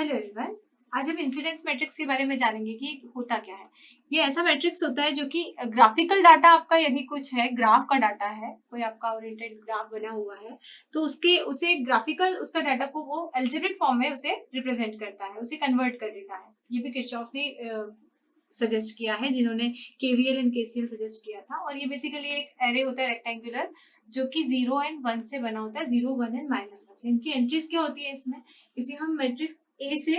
Hello everyone. आज हम incidence matrix के बारे में जानेंगे कि होता क्या है। ये ऐसा मैट्रिक्स होता है जो कि ग्राफिकल डाटा आपका यदि कुछ है, ग्राफ का डाटा है, कोई आपका ओरिएंटेड ग्राफ बना हुआ है, तो उसे ग्राफिकल उसका डाटा को वो अलजेब्रिक फॉर्म में उसे रिप्रेजेंट करता है, उसे कन्वर्ट कर देता है। ये भी किरचॉफ ने सजेस्ट किया है, जिन्होंने केवीएल एंड केसीएल सजेस्ट किया था। और ये बेसिकली एक एरे होता है रेक्टेंगुलर, जो कि 0 एंड 1 से बना होता है, 0, 1 एंड -1 से। इनकी एंट्रीज क्या होती है इसमें? इसे हम मैट्रिक्स ए से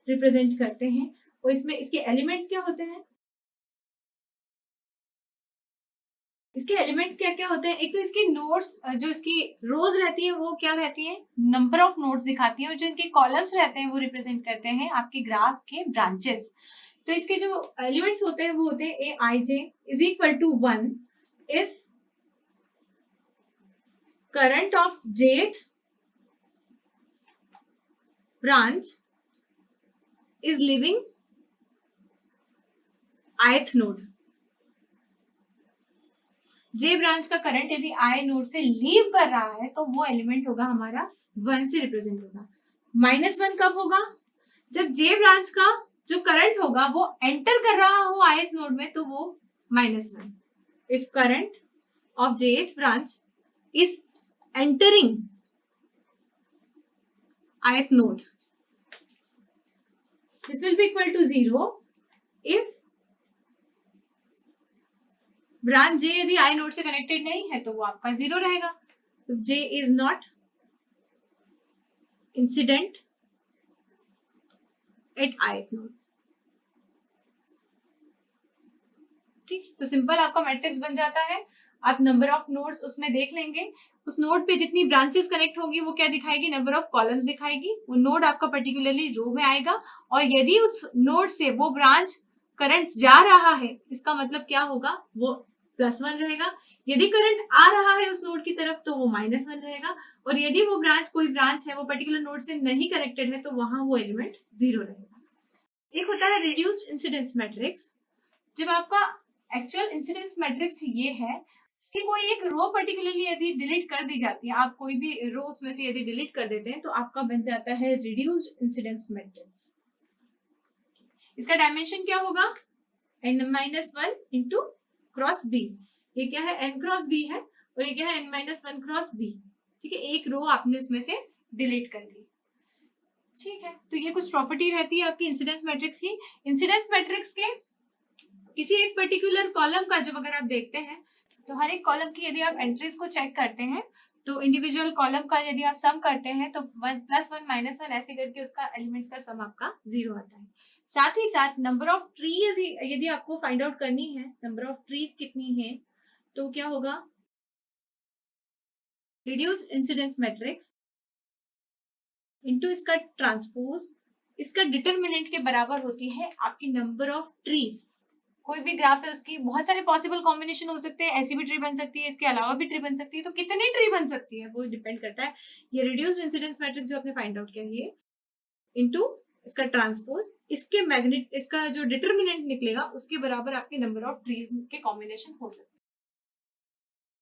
रिप्रेजेंट करते हैं। और इसमें इसके एलिमेंट्स क्या होते हैं? इसके एलिमेंट्स क्या क्या होते हैं? एक तो इसकी नोड्स, जो इसकी रोज रहती है वो क्या रहती है? नंबर ऑफ नोड्स दिखाती है। और जो इनके कॉलम्स रहते हैं वो रिप्रेजेंट करते हैं आपके ग्राफ के ब्रांचेस। तो इसके जो एलिमेंट्स होते हैं वो होते हैं A I J is equal to 1 if current of jth branch is leaving ith node। J branch का करंट यदि आई नोड से लीव कर रहा है तो वो एलिमेंट होगा हमारा 1 से रिप्रेजेंट होगा। -1 कब होगा? जब जे ब्रांच का जो करंट होगा वो एंटर कर रहा हो ith नोड में, तो वो -1। If current of jth branch is entering ith node, this will be equal to 0 if branch J यदि आई नोड से कनेक्टेड नहीं है तो वो आपका 0 रहेगा। तो J is not incident at ith node. ठीक, तो सिंपल आपका मैट्रिक्स बन जाता है। आप नंबर ऑफ नोड्स उसमें देख लेंगे, उस नोड पे जितनी ब्रांचेस कनेक्ट होगी वो क्या दिखाएगी? नंबर ऑफ कॉलम्स दिखाएगी। वो नोड आपका पर्टिकुलरली रो में आएगा, और यदि उस नोड से वो ब्रांच करंट जा रहा है, इसका मतलब क्या होगा? वो +1 रहेगा। यदि करंट आ रहा है उस नोड की तरफ तो वो -1 रहेगा। और यदि वो ब्रांच, कोई ब्रांच है वो पर्टिकुलर नोड से नहीं कनेक्टेड है, तो वहां वो एलिमेंट 0 रहेगा। एक होता है रिड्यूस्ड इंसिडेंस मैट्रिक्स। जब आपका एक्चुअल इंसिडेंस मैट्रिक्स ये है, उसकी कोई एक रो पर्टिकुलरली यदि डिलीट कर दी जाती है, आप कोई भी रो उसमें से यदि डिलीट कर देते हैं, तो आपका बन जाता है रिड्यूस्ड इंसिडेंस मैट्रिक्स। इसका डायमेंशन क्या होगा? n-1 into cross B. ये क्या है? n क्रॉस बी है, और ये क्या है? n-1 cross B. ठीक है, एक रो आपने उसमें से डिलीट कर दी। ठीक है, तो ये कुछ प्रॉपर्टी रहती है आपकी इंसिडेंस मैट्रिक्स की। इंसिडेंस मैट्रिक्स के किसी एक पर्टिकुलर कॉलम का जब अगर आप देखते हैं, तो हर एक कॉलम की यदि आप एंट्रीज को चेक करते हैं, तो इंडिविजुअल कॉलम का यदि आप सम करते हैं तो 1 +1 -1 ऐसे करके उसका एलिमेंट्स का सम आपका 0 आता है। साथ ही साथ नंबर ऑफ ट्रीज यदि आपको फाइंड आउट करनी है, नंबर ऑफ ट्रीज कितनी है, तो क्या होगा? रिड्यूस्ड इंसिडेंस मैट्रिक्स इनटू इसका ट्रांसपोज, इसका डिटरमिनेंट के बराबर होती है आपकी नंबर ऑफ ट्रीज। कोई भी ग्राफ है उसकी बहुत सारे पॉसिबल कॉम्बिनेशन हो सकते हैं, ऐसी भी ट्री बन सकती है, इसके अलावा भी ट्री बन सकती है, तो कितनी ट्री बन सकती है वो डिपेंड करता है। ये रिड्यूस्ड इंसिडेंस मैट्रिक्स जो आपने फाइंड आउट किया है इनटू इसका ट्रांसपोज, इसके मैग्नेट, इसका जो डिटरमिनेंट निकलेगा उसके बराबर आपके नंबर ऑफ ट्रीज के कॉम्बिनेशन हो सकते हैं।